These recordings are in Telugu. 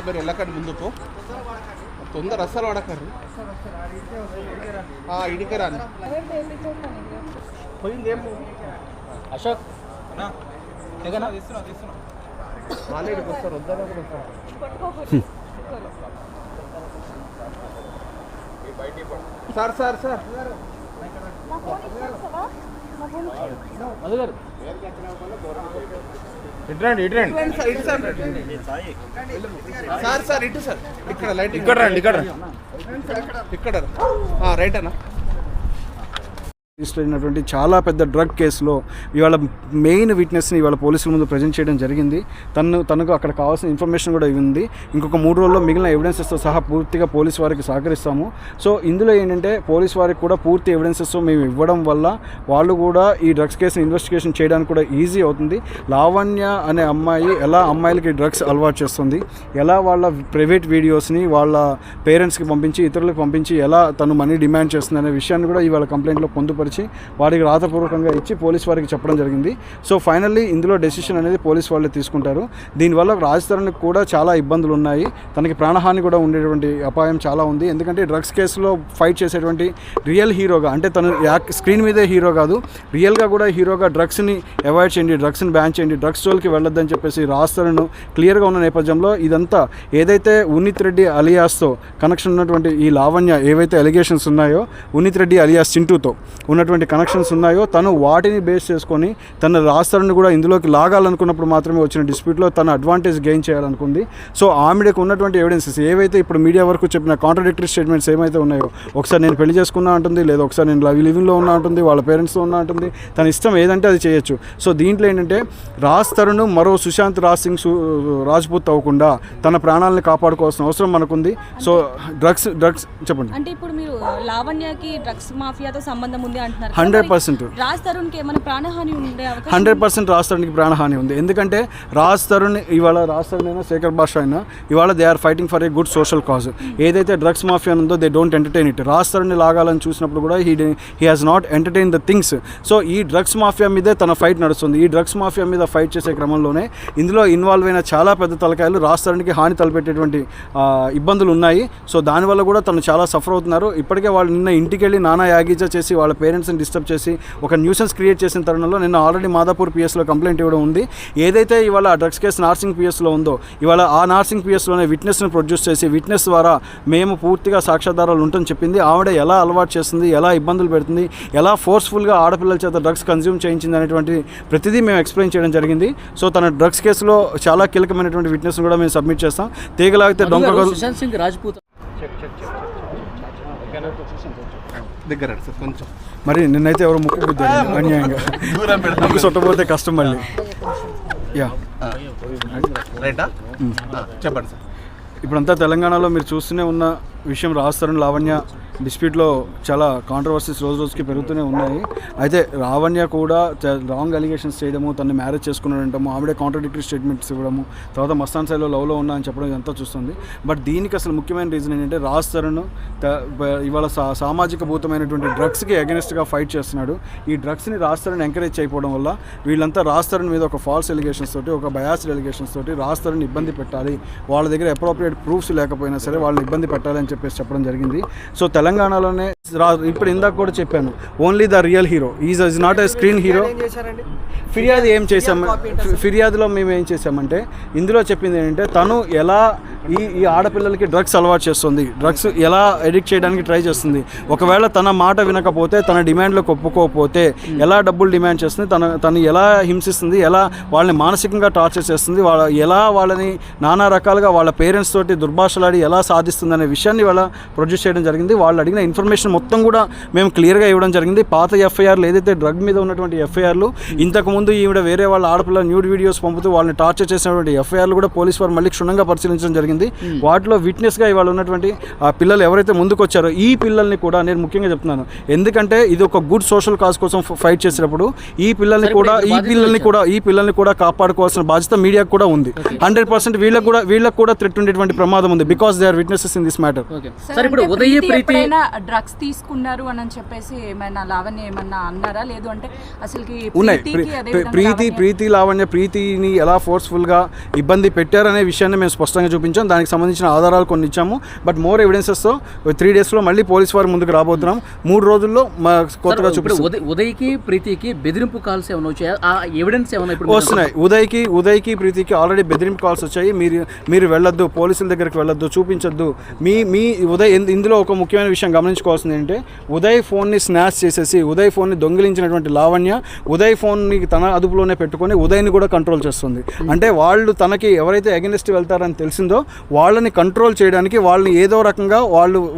మీరు వెళ్ళకండి ముందుకు, తొందర అస్సలు పడకండి. ఇడికరాని పోయింది ఏం అశోక్ వాళ్ళే ఇక్కడికి వస్తారు, వద్దానే కూడా వస్తారు. సార్ సార్ సార్ ఇటురండి ఇటురండి సార్ సార్ ఇటు సార్ ఇక్కడ లైట్ ఇక్కడ రండి ఇక్కడ రైట్ అన్న. రిజిస్టర్ అయినటువంటి చాలా పెద్ద డ్రగ్ కేసులో ఇవాళ మెయిన్ విట్నెస్ని ఇవాళ పోలీసుల ముందు ప్రజెంట్ చేయడం జరిగింది. తనకు అక్కడ కావాల్సిన ఇన్ఫర్మేషన్ కూడా ఉంది. ఇంకొక 3 రోజుల్లో మిగిలిన ఎవిడెన్సెస్తో సహా పూర్తిగా పోలీసు వారికి సహకరిస్తాము. సో ఇందులో ఏంటంటే పోలీసు వారికి కూడా పూర్తి ఎవిడెన్సెస్ మేము ఇవ్వడం వల్ల వాళ్ళు కూడా ఈ డ్రగ్స్ కేసుని ఇన్వెస్టిగేషన్ చేయడానికి కూడా ఈజీ అవుతుంది. లావణ్య అనే అమ్మాయి ఎలా అమ్మాయిలకి డ్రగ్స్ అలవాటు చేస్తుంది, ఎలా వాళ్ళ ప్రైవేట్ వీడియోస్ని వాళ్ళ పేరెంట్స్కి పంపించి ఇతరులకు పంపించి ఎలా తను మనీ డిమాండ్ చేస్తుంది అనే విషయాన్ని కూడా ఇవాళ కంప్లైంట్లో పొందుపరిచి వారికి రాతపూర్వకంగా ఇచ్చి పోలీస్ వారికి చెప్పడం జరిగింది. సో ఫైనల్లీ ఇందులో డెసిషన్ అనేది పోలీస్ వాళ్ళే తీసుకుంటారు. దీనివల్ల రాజ్ తరుణ్కి కూడా చాలా ఇబ్బందులు ఉన్నాయి. తనకి ప్రాణహాని కూడా ఉండేటువంటి అపాయం చాలా ఉంది. ఎందుకంటే డ్రగ్స్ కేసులో ఫైట్ చేసేటువంటి రియల్ హీరోగా, అంటే తను స్క్రీన్ మీదే హీరో కాదు, రియల్గా కూడా హీరోగా డ్రగ్స్ని అవాయిడ్ చేయండి, డ్రగ్స్ని బ్యాన్ చేయండి, డ్రగ్స్ జోలికి వెళ్ళొద్దని చెప్పేసి రాజ్ తరుణ్ క్లియర్గా ఉన్న నేపథ్యంలో ఇదంతా ఏదైతే ఉన్నిత్ రెడ్డి అలియాస్తో కనెక్షన్ ఉన్నటువంటి ఈ లావణ్య ఏవైతే అలిగేషన్స్ ఉన్నాయో ఉన్నిత్ రెడ్డి అలియాస్ చింటూతో ఉన్నటువంటి కనెక్షన్స్ ఉన్నాయో తను వాటిని బేస్ చేసుకొని తన రాజ్ తరుణ్ని కూడా ఇందులోకి లాగాలనుకున్నప్పుడు మాత్రమే వచ్చిన డిస్ప్యూట్లో తన అడ్వాంటేజ్ గెయిన్ చేయాలనుకుంది. సో ఆమెకు ఉన్నటువంటి ఎవిడెన్సెస్ ఏవైతే ఇప్పుడు మీడియా వరకు చెప్పిన కాంట్రడిక్టరీ స్టేట్మెంట్స్ ఏమైతే ఉన్నాయో, ఒకసారి నేను పెళ్లి చేసుకున్నా అంటుంది, లేదా ఒకసారి నేను లివింగ్లో ఉన్నా అంటుంది, వాళ్ళ పేరెంట్స్తో ఉన్నా అంటుంది, తన ఇష్టం ఏదంటే అది చేయొచ్చు. సో దీంట్లో ఏంటంటే రాజ్ తరుణ్ మరో సుశాంత్ రాజ్ సింగ్ రాజ్పూత్ అవ్వకుండా తన ప్రాణాలను కాపాడుకోవాల్సిన అవసరం మనకుంది. సో డ్రగ్స్ చెప్పండి. అంటే ఇప్పుడు మీరు లావణ్యకి డ్రగ్స్ మాఫియాతో సంబంధం ఉంది అంటున్నారు. 100% రాజ్ తరుణ్కి ఏమైనా ప్రాణహాని ఉండే అవకాశం? 100% రాజ్ తరుణ్కి ప్రాణహాని ఉంది. ఎందుకంటే రాజ్ తరుణ్ అయినా శేఖర్ భాష అయినా ఇవాళ they are fighting for a good social cause. ఏదైతే డ్రగ్స్ మాఫియా ఉందో they don't entertain it. Raj తరుణ్ని లాగాలని చూసినప్పుడు కూడా he has not entertain the things. So ఈ డ్రగ్స్ మాఫియా మీదే తన ఫైట్ నడుస్తుంది. ఈ డ్రగ్స్ మాఫియా మీద ఫైట్ చేసే క్రమంలోనే ఇందులో ఇన్వాల్వ్ అయిన చాలా పెద్ద తలకాయలు రాజ్ తరుణ్కి హాని తలపెట్టేటువంటి ఇబ్బందులు ఉన్నాయి. సో దానివల్ల కూడా తను చాలా సఫర్ అవుతున్నారు. ఇప్పటికే వాళ్ళు నిన్న ఇంటికి వెళ్ళి నానా యాగీజా చేసి వాళ్ళ పేరెంట్స్ని డిస్టర్బ్ చేసి ఒక న్యూసెన్స్ క్రియేట్ చేసిన తరుణంలో నిన్న ఆల్రెడీ మాదాపూర్ పిఎస్లో కంప్లైంట్ ఇవ్వడం ఉంది. ఏదైతే ఇవాళ ఆ డ్రగ్స్ కేసు నార్సింగ్ పిఎస్లో ఉందో ఇవాళ ఆ నార్సింగ్ పిఎస్లోనే విట్నెస్ని ప్రొడ్యూస్ చేసి విట్నెస్ ద్వారా మేము పూర్తిగా సాక్ష్యాధారాలు ఉంటుందని చెప్పింది. ఆవిడ ఎలా అలవాటు చేస్తుంది, ఎలా ఇబ్బందులు పెడుతుంది, ఎలా ఫోర్స్ఫుల్గా ఆడపిల్లల చేత డ్రగ్స్ కన్జ్యూమ్ చేయించింది అనేటువంటి ప్రతిదీ మేము ఎక్స్ప్లెయిన్ చేయడం జరిగింది. సో తన డ్రగ్స్ కేసులో చాలా కీలకమైనటువంటి విట్నెస్ని కూడా మేము సబ్మిట్ చేస్తాం. తీగలాగితే సుశాంత్ సింగ్ రాజ్పూత్ దగ్గర సార్ కొంచెం మరి నిన్నైతే ఎవరు ముక్కు గుద్దారు అన్యాయంగా, ముక్కు చుట్టపోతే కష్టం మళ్ళీ. రైటా చెప్పండి సార్. ఇప్పుడంతా తెలంగాణలో మీరు చూస్తూనే ఉన్న విషయం రాజ్ తరుణ్ లావణ్య డిస్ప్యూట్లో చాలా కాంట్రవర్సీస్ రోజుకి పెరుగుతూనే ఉన్నాయి. అయితే లావణ్య కూడా రాంగ్ అలిగేషన్స్ చేయడము, తను మ్యారేజ్ చేసుకున్నాడంటాము, ఆవిడే కాంట్రడిక్టరీ స్టేట్మెంట్స్ ఇవ్వడము, తర్వాత మస్తాన్ సాయిలో లవ్లో ఉన్నా అని చెప్పడం ఇదంతా చూస్తుంది. బట్ దీనికి అసలు ముఖ్యమైన రీజన్ ఏంటంటే రాజ్ తరుణ్ ఇవాళ సామాజిక భూతమైనటువంటి డ్రగ్స్కి అగెనిస్ట్గా ఫైట్ చేస్తున్నాడు. ఈ డ్రగ్స్ని రాజ్ తరుణ్ ఎంకరేజ్ చేయకపోవడం వల్ల వీళ్ళంతా రాజ్ తరుణ్ మీద ఒక ఫాల్స్ ఎలిగేషన్స్ తోటి, ఒక బయాస్డ్ ఎలిగేషన్స్ తోటి రాజ్ తరుణ్ ఇబ్బంది పెట్టాలి, వాళ్ళ దగ్గర అప్రోప్రియేట్ ప్రూఫ్స్ లేకపోయినా సరే వాళ్ళని ఇబ్బంది పెట్టాలి అని చెప్పేసి చెప్పడం జరిగింది. సో తెలంగాణలోనే ఇప్పుడు ఇందాక కూడా చెప్పాను, only the real hero is not a screen hero. ఫిర్యాదు ఏం చేశాము, ఫిర్యాదులో మేము ఏం చేసామంటే ఇందులో చెప్పింది ఏంటంటే తను ఎలా ఈ ఆడపిల్లలకి డ్రగ్స్ అలవాటు చేస్తుంది, డ్రగ్స్ ఎలా ఎడిక్ట్ చేయడానికి ట్రై చేస్తుంది, ఒకవేళ తన మాట వినకపోతే, తన డిమాండ్లకు ఒప్పుకోకపోతే ఎలా డబ్బులు డిమాండ్ చేస్తుంది, తను ఎలా హింసిస్తుంది, ఎలా వాళ్ళని మానసికంగా టార్చర్ చేస్తుంది, ఎలా వాళ్ళని నానా రకాలుగా వాళ్ళ పేరెంట్స్ తోటి దుర్భాషలాడి ఎలా సాధిస్తుంది అనే విషయాన్ని వాళ్ళ ప్రొడ్యూస్ చేయడం జరిగింది. వాళ్ళు అడిగిన ఇన్ఫర్మేషన్ మొత్తం కూడా మేము క్లియర్గా ఇవ్వడం జరిగింది. పాత ఎఫ్ఐఆర్లు ఏదైతే డ్రగ్ మీద ఉన్నటువంటి ఎఫ్ఐఆర్లు, ఇంతకుముందు ఈవిడ వేరే వాళ్ళ ఆడపిల్లల న్యూడ్ వీడియోస్ పంపుతూ వాళ్ళని టార్చర్ చేసినటువంటి ఎఫ్ఐఆర్లు కూడా పోలీసు వారు మళ్ళీ క్షుణ్ణంగా పరిశీలించడం జరిగింది. వాటిలో విట్నెస్గా ఇవాళ ఉన్నటువంటి ఆ పిల్లలు ఎవరైతే ముందుకు వచ్చారో ఈ పిల్లల్ని కూడా నేను ముఖ్యంగా చెప్తున్నాను, ఎందుకంటే ఇది ఒక గుడ్ సోషల్ కాజ్ కోసం ఫైట్ చేసినప్పుడు ఈ పిల్లల్ని కూడా కాపాడుకోవాల్సిన బాధ్యత మీడియాకు కూడా ఉంది. 100% వీళ్ళకు కూడా థ్రెట్ ఉండేటువంటి ప్రమాదం ఉంది, because they are witnesses in this matter. Okay sir, ఇప్పుడు ఉదయ్ ప్రీతి డ్రగ్స్ తీసుకున్నారు అని చెప్పేసి ఏమైనా లావణ్య ఏమన్నా అన్నారా? లేదు అంటే అసలుకి ఉన్నాయి ప్రీతి లావణ్య ప్రీతిని ఎలా ఫోర్స్ఫుల్గా ఇబ్బంది పెట్టారనే విషయాన్ని మేము స్పష్టంగా చూపించాం. దానికి సంబంధించిన ఆధారాలు కొన్ని ఇచ్చాము. బట్ మోర్ ఎవిడెన్సెస్తో 3 daysలో మళ్ళీ పోలీస్ వారి ముందుకు రాబోతున్నాం. 3 రోజుల్లో మా కొత్తగా చూపిస్తాం. ఉదయ్కి ప్రీతికి బెదిరింపు కాల్స్ ఏమైనా వచ్చాయా? ఆ ఎవిడెన్స్ ఏమైనా ఇప్పుడు వస్తున్నాయి. ఉదయ్కి ప్రీతికి ఆల్రెడీ బెదిరింపు కాల్స్ వచ్చాయి. మీరు వెళ్ళొద్దు, పోలీసుల దగ్గరికి వెళ్ళొద్దు, చూపించొద్దు. మీ ఉదయ్ ఇందులో ఒక ముఖ్యమైన విషయం గమనించుకోవాల్సింది ఏంటంటే ఉదయ్ ఫోన్ని స్నాచ్ చేసేసి ఉదయ్ ఫోన్ని దొంగిలించినటువంటి లావణ్య ఉదయ్ ఫోన్ని తన అదుపులోనే పెట్టుకొని ఉదయ్ని కూడా కంట్రోల్ చేస్తుంది. అంటే వాళ్ళు తనకి ఎవరైతే అగెనిస్ట్ వెళ్తారని తెలిసిందో వాళ్ళని కంట్రోల్ చేయడానికి వాళ్ళని ఏదో రకంగా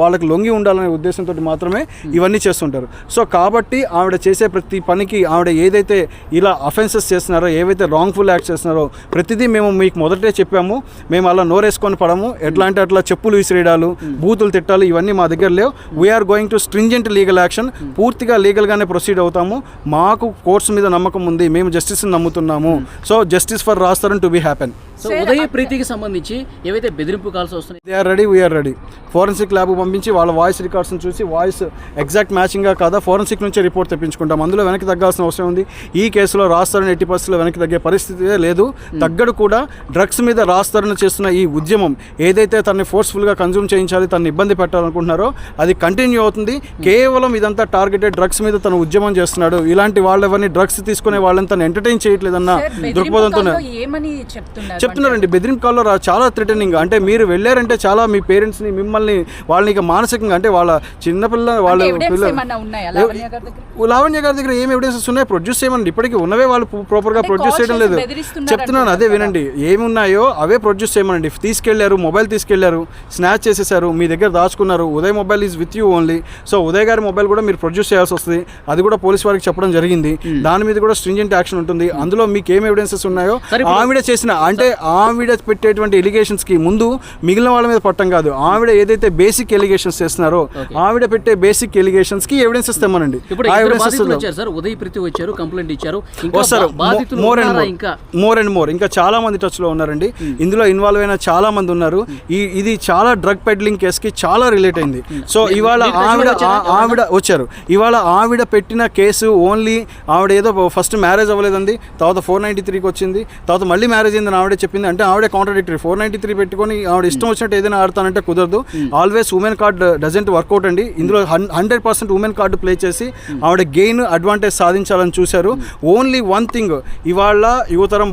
వాళ్ళకి లొంగి ఉండాలనే ఉద్దేశంతో మాత్రమే ఇవన్నీ చేస్తుంటారు. సో కాబట్టి ఆవిడ చేసే ప్రతి పనికి ఆవిడ ఏదైతే ఇలా అఫెన్సెస్ చేస్తున్నారో, ఏవైతే రాంగ్ఫుల్ యాక్ట్స్ చేస్తున్నారో ప్రతిదీ మేము మీకు మొదటే చెప్పాము. మేము అలా నోరేసుకొని పడము. ఎట్లా అంటే అట్లా చెప్పులు విసిరేయడాలు, బూతులు తిట్టాలు ఇవన్నీ మా దగ్గర లేవు. We are going to stringent legal action. పూర్తిగా లీగల్గానే ప్రొసీడ్ అవుతాము. మాకు కోర్ట్స్ మీద నమ్మకం ఉంది. మేము జస్టిస్ని నమ్ముతున్నాము. So justice for Raj Tarun to be happen. So Uday ప్రీతికి సంబంధించి ఏవైతే బెదిరింపు కాల్స్ వస్తున్నాయి, they are ready, we're ready. Forensic lab పంపించి వాళ్ళ వాయిస్ రికార్డ్స్ని చూసి వాయిస్ ఎగ్జాక్ట్ మ్యాచింగ్గా కాదా ఫోరెన్సిక్ నుంచే రిపోర్ట్ తెప్పించుకుంటాం. అందులో వెనక్కి తగ్గాల్సిన అవసరం ఉంది. ఈ కేసులో రాజ్ తరుణ్ 80% వెనక్కి తగ్గే పరిస్థితి లేదు. తగ్గడు కూడా. డ్రగ్స్ మీద రాజ్ తరుణ్ చేస్తున్న ఈ ఉద్యమం ఏదైతే తనని ఫోర్స్ఫుల్గా కన్జ్యూమ్ చేయించాలి, తనని ఇబ్బంది పెట్టాలనుకుంటున్నారో అది కంటిన్యూ అవుతుంది. కేవలం ఇదంతా టార్గెటెడ్ డ్రగ్స్ మీద తన ఉద్యమం చేస్తున్నాడు. ఇలాంటి వాళ్ళెవరిని డ్రగ్స్ తీసుకునే వాళ్ళని తను ఎంటర్టైన్ చేయట్లేదన్న దృక్పథంతోనే చెప్తున్నారండి. బెదిరింపు కాల్లో చాలా థ్రెటనింగ్. అంటే మీరు వెళ్ళారంటే చాలా మీ పేరెంట్స్ని మిమ్మల్ని వాళ్ళని ఇక మానసికంగా అంటే వాళ్ళ చిన్నపిల్ల వాళ్ళ లావణ్య గారి దగ్గర ఏం ఎవిడెన్సెస్ ఉన్నాయి ప్రొడ్యూస్ చేయమని ఇప్పటికీ ఉన్నవే వాళ్ళు ప్రాపర్గా ప్రొడ్యూస్ చేయడం లేదు. చెప్తున్నాను అదే వినండి. ఏమున్నాయో అవే ప్రొడ్యూస్ చేయమనండి. తీసుకెళ్లారు, మొబైల్ తీసుకెళ్లారు, స్నాచ్ చేసేసారు, మీ దగ్గర దాచుకున్నారు. Uday mobile is with you only. So Uday గారి మొబైల్ కూడా మీరు ప్రొడ్యూస్ చేయాల్సి వస్తుంది. అది కూడా పోలీస్ వారికి చెప్పడం జరిగింది. దాని మీద కూడా స్ట్రింజెంట్ యాక్షన్ ఉంటుంది. అందులో మీకు ఏం ఎవిడెన్సెస్ ఉన్నాయో ఆవిడ చేసిన అంటే ఆవిడ పెట్టేటువంటి ఎలిగేషన్స్ కి ముందు మిగిలిన వాళ్ళ మీద పట్టం కాదు. ఆవిడ ఏదైతే బేసిక్ ఎలిగేషన్స్ చేస్తున్నారో ఆవిడ పెట్టే బేసిక్ ఎలిగేషన్స్ కి ఎవిడెన్సెస్ తెమ్మనండి. ఉదయ్ ప్రీతి వచ్చారు, కంప్లైంట్ ఇచ్చారు, మోర్ అండ్ మోర్ ఇంకా చాలా మంది టచ్ లో ఉన్నారండి. ఇందులో ఇన్వాల్వ్ అయిన చాలా మంది ఉన్నారు. ఇది చాలా డ్రగ్ పెడ్లింగ్ కేసుకి చాలా రిలేట్ అయింది. సో ఇవాళ ఆవిడ వచ్చారు. ఇవాళ ఆవిడ పెట్టిన కేసు ఓన్లీ ఆవిడ ఏదో ఫస్ట్ మ్యారేజ్ అవ్వలేదండి, తర్వాత 493కి వచ్చింది, తర్వాత మళ్ళీ మ్యారేజ్ అయిందని ఆవిడే చెప్పింది. అంటే ఆవిడే కాంట్రాడిక్టరీ. 493 పెట్టుకొని ఆవిడ ఇష్టం వచ్చినట్టు ఏదైనా ఆడతానంటే కుదరదు. Always women card doesn't work out అండి. ఇందులో 100% ఉమెన్ కార్డు ప్లే చేసి ఆవిడ గెయిన్ అడ్వాంటేజ్ సాధించాలని చూశారు. ఓన్లీ వన్ థింగ్, ఇవాళ యువతరం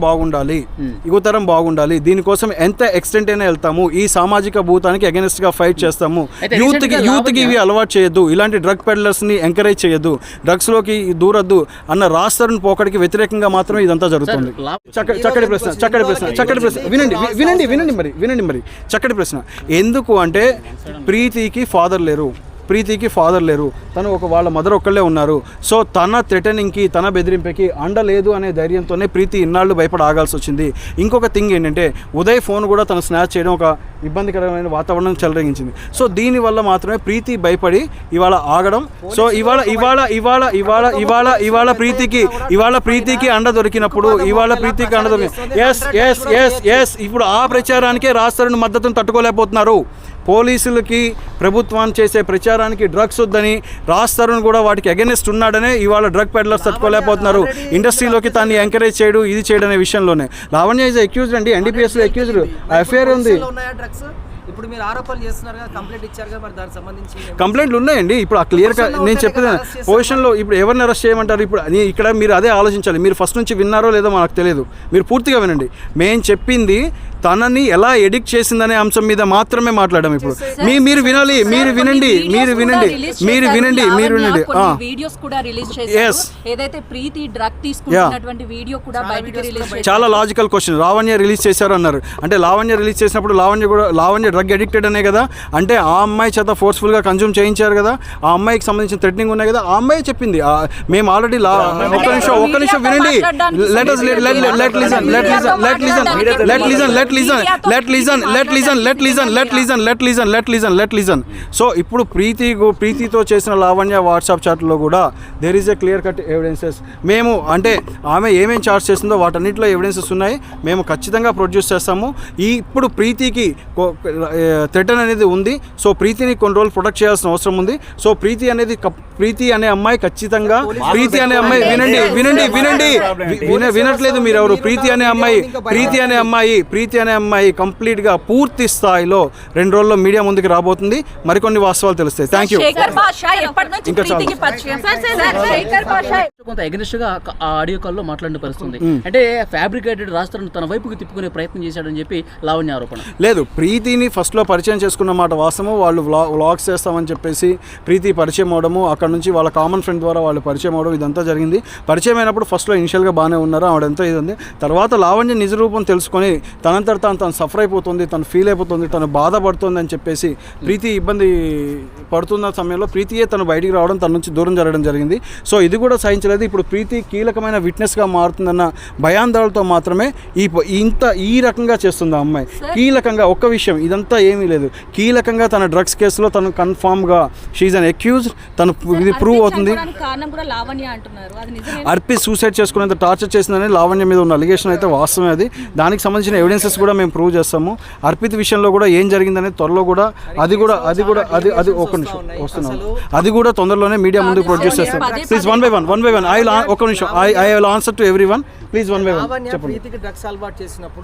బాగుండాలి. దీనికోసం ఎంత ఎక్స్టెంట్ అయినా వెళ్తాము. ఈ సామాజిక భూతానికి అగెనిస్ట్ గా ఫైట్ చేస్తాము. యూత్కి ఇవి అలవాటు చేయొద్దు. ఇలాంటి డ్రగ్ పెడ్లర్స్ ని ఎంకరేజ్ చేయొద్దు. డ్రగ్స్ లోకి దూరద్దు అన్న రాజ్ తరుణ్ పోకడికి వ్యతిరేకంగా మాత్రమే ఇదంతా జరుగుతుంది. చక్కటి ప్రశ్న వినండి మరి చక్కటి ప్రశ్న. ఎందుకు అంటే ప్రీతికి ఫాదర్ లేరు. తను వాళ్ళ మదర్ ఒక్కళ్ళే ఉన్నారు. సో తన థ్రెటనింగ్కి, తన బెదిరింపుకి అండలేదు అనే ధైర్యంతోనే ప్రీతి ఇన్నాళ్ళు భయపడి ఆగాల్సి వచ్చింది. ఇంకొక థింగ్ ఏంటంటే ఉదయ్ ఫోన్ కూడా తను స్నాచ్ చేయడం ఒక ఇబ్బందికరమైన వాతావరణం చెలరేగించింది. సో దీనివల్ల మాత్రమే ప్రీతి భయపడి ఇవాళ ఆగడం. సో ఇవాళ ప్రీతికి అండ దొరికినప్పుడు ఇప్పుడు ఆ ప్రచారానికే రాజ్ తరుణ్ మద్దతును తట్టుకోలేకపోతున్నారు. పోలీసులకి ప్రభుత్వం చేసే ప్రచారానికి డ్రగ్స్ వద్దని రాజ్ తరుణ్ కూడా వాటికి అగెనిస్ట్ ఉన్నాడనే ఇవాళ డ్రగ్ పెడ్లర్స్ తట్టుకోలేకపోతున్నారు. ఇండస్ట్రీలోకి దాన్ని ఎంకరేజ్ చేయడం, ఇది చేయడం అనే విషయంలోనే. లావణ్య ఇస్ అక్యూజ్డ్ అండి, NDPS లో అక్యూజ్డ్, ఎఫ్ఐఆర్ ఉంది. ఇప్పుడు మీరు ఆరోపణలు చేస్తున్నారు కదా, కంప్లైంట్ ఇచ్చారు కదా, మరి దానికి సంబంధించి కంప్లైంట్లు ఉన్నాయండి. ఇప్పుడు ఆ క్లియర్గా నేను చెప్పిన పొజిషన్లో ఇప్పుడు ఎవరిని అరెస్ట్ చేయమంటారు? ఇప్పుడు ఇక్కడ మీరు అదే ఆలోచించాలి. మీరు ఫస్ట్ నుంచి విన్నారో లేదో మనకు తెలియదు. మీరు పూర్తిగా వినండి. మేము చెప్పింది తనని ఎలా ఎడిక్ట్ చేసిందనే అంశం మీద మాత్రమే మాట్లాడడం. ఇప్పుడు మీరు వినాలి, మీరు వినండి. చాలా లాజికల్ క్వశ్చన్. లావణ్య రిలీజ్ చేశారు అన్నారు. అంటే లావణ్య రిలీజ్ చేసినప్పుడు లావణ్య డ్రగ్ అడిక్టెడ్ అనే కదా. అంటే ఆ అమ్మాయి చేత ఫోర్స్ఫుల్గా కన్జ్యూమ్ చేయించారు కదా. ఆ అమ్మాయికి సంబంధించిన థ్రెటనింగ్ ఉన్నాయి కదా. ఆ అమ్మాయి చెప్పింది. మేము ఆల్రెడీ ఒక్క నిమిషం వినండి. Let listen listen. సో ఇప్పుడు ప్రీతితో చేసిన లావణ్య వాట్సాప్ చాట్లో కూడా there is a clear cut evidences. మేము అంటే ఆమె ఏమేమి చార్జ్ చేస్తుందో వాటన్నిటిలో ఎవిడెన్సెస్ ఉన్నాయి, మేము ఖచ్చితంగా ప్రొడ్యూస్ చేస్తాము. ఇప్పుడు ప్రీతికి థ్రెటన్ అనేది ఉంది. సో ప్రీతిని కొన్ని రోజులు ప్రొటెక్ట్ చేయాల్సిన అవసరం ఉంది. సో ప్రీతి అనే అమ్మాయి ఖచ్చితంగా వినట్లేదు మీరు ఎవరు. ప్రీతి అనే అమ్మాయి కంప్లీట్గా పూర్తి స్థాయిలో 2 రోజుల్లో మీడియా ముందుకు రాబోతుంది. మరికొన్ని వాస్తవాలు తెలుస్తాయి. Thank you. కొంత అగెనిస్ట్ గా ఆ ఆడియో కాల్లో మాట్లాడిన పరిస్థితుంది. అంటే ఫ్యాబ్రికేటెడ్ రాష్ట్రాన్ని తన వైపుకి తిప్పుకునే ప్రయత్నం చేశాడని చెప్పి లావణ్య ఆరోపణ. లేదు, ప్రీతిని ఫస్ట్లో పరిచయం చేసుకున్న మాట వాస్తవం. వాళ్ళు వ్లాగ్స్ చేస్తామని చెప్పేసి ప్రీతి పరిచయం అవడము, అక్కడ నుంచి వాళ్ళ కామన్ ఫ్రెండ్ ద్వారా వాళ్ళు పరిచయం అవడం, ఇదంతా జరిగింది. పరిచయం అయినప్పుడు ఫస్ట్లో ఇనిషియల్గా బాగానే ఉన్నారు, ఆవిడంతా ఇది ఉంది. తర్వాత లావణ్య నిజ రూపం తెలుసుకొని తనంతట తను సఫర్ అయిపోతుంది, తను ఫీల్ అయిపోతుంది, తను బాధపడుతుంది అని చెప్పేసి ప్రీతి ఇబ్బంది పడుతున్న సమయంలో ప్రీతియే తను బయటికి రావడం, తన నుంచి దూరం జరగడం జరిగింది. సో ఇది కూడా సహించలేదు. ఇప్పుడు ప్రీతి కీలకమైన విట్నెస్గా మారుతుందన్న భయాందోళనతో మాత్రమే ఈ రకంగా చేస్తుంది ఆ అమ్మాయి. కీలకంగా ఒక్క విషయం, ఇదంతా ఏమీ లేదు, కీలకంగా తన డ్రగ్స్ కేసులో తను కన్ఫామ్గా షీఈ్ అన్ అక్యూజ్డ్, తను ఇది ప్రూవ్ అవుతుంది. అర్పిత్ సూసైడ్ చేసుకునేంత టార్చర్ చేసిందని లావణ్య మీద ఉన్న అలిగేషన్ అయితే వాస్తవమే. దానికి సంబంధించిన ఎవిడెన్సెస్ కూడా మేము ప్రూవ్ చేస్తాము. అర్పిత్ విషయంలో కూడా ఏం జరిగిందనేది త్వరలో కూడా అది ఒక నిమిషం వస్తున్నాం, అది కూడా తొందరలోనే మీడియా ముందు ప్రొడ్యూస్ చేస్తాం. ప్లీజ్ వన్ బై వన్ ఒక నిమిషం, I will answer to every one. Please one by one చెప్పండి. ప్రీతికి డ్రగ్స్ అలవాటు చేసినప్పుడు